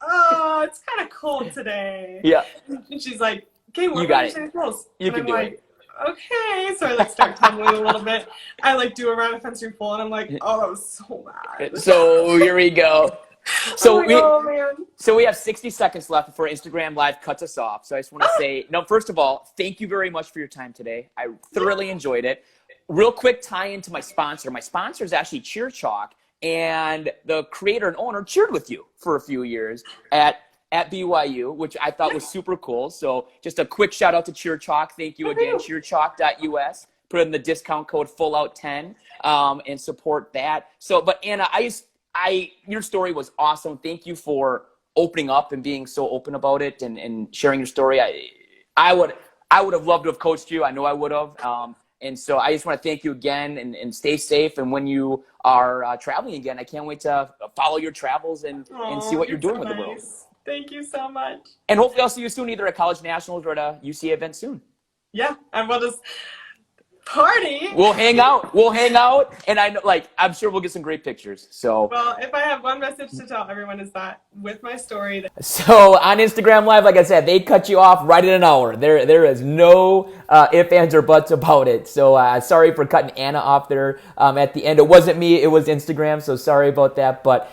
oh, it's kind of cold today. Yeah. And she's okay, what you are got your it. standing fulls? You and can I'm do it. Okay, so I start tumbling a little bit. I do a round of fence full, and I'm oh, that was so bad. So here we go. So we have 60 seconds left before Instagram Live cuts us off. So I just want to say, first of all, thank you very much for your time today. I thoroughly enjoyed it. Real quick tie into my sponsor. My sponsor is actually Cheer Chalk, and the creator and owner cheered with you for a few years at BYU, which I thought was super cool. So just a quick shout out to Cheer Chalk. Thank you again, cheerchalk.us. put in the discount code FULLOUT10 and support that. So, but Anna, your story was awesome. Thank you for opening up and being so open about it and sharing your story. I would have loved to have coached you. I know I would have. And so I just want to thank you again and stay safe. And when you are traveling again, I can't wait to follow your travels and see what you're doing with the world. Thank you so much. And hopefully I'll see you soon, either at College Nationals or at a UCA event soon. Yeah, and we'll just party. We'll hang out. And I know, I'm sure we'll get some great pictures. So, well, if I have one message to tell everyone is that with my story. So on Instagram Live, like I said, they cut you off right in an hour. There is no ifs, ands, or buts about it. So sorry for cutting Anna off there at the end. It wasn't me. It was Instagram. So sorry about that. But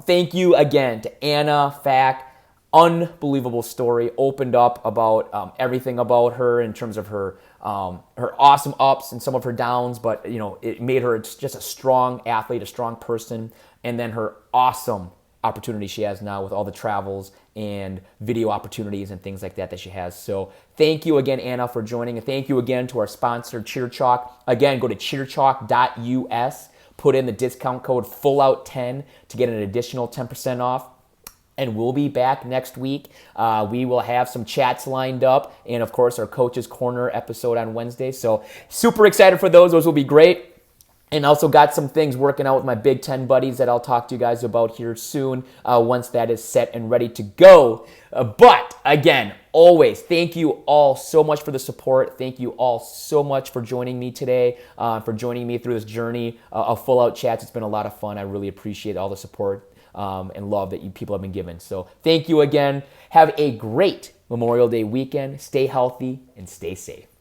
thank you again to Anna, Fack. Unbelievable story. Opened up about everything about her in terms of her awesome ups and some of her downs, but it made her just a strong athlete, a strong person, and then her awesome opportunity she has now with all the travels and video opportunities and things like that she has. So thank you again, Anna, for joining, and thank you again to our sponsor, Cheer Chalk. Again, go to cheerchalk.us, put in the discount code FULLOUT10 to get an additional 10% off. And we'll be back next week. We will have some chats lined up, and of course our Coach's Corner episode on Wednesday. So super excited for those. Those will be great. And also got some things working out with my Big Ten buddies that I'll talk to you guys about here soon once that is set and ready to go. But again, always thank you all so much for the support. Thank you all so much for joining me today, for joining me through this journey of Full Out Chats. It's been a lot of fun. I really appreciate all the support and love that you people have been given. So thank you again. Have a great Memorial Day weekend. Stay healthy and stay safe.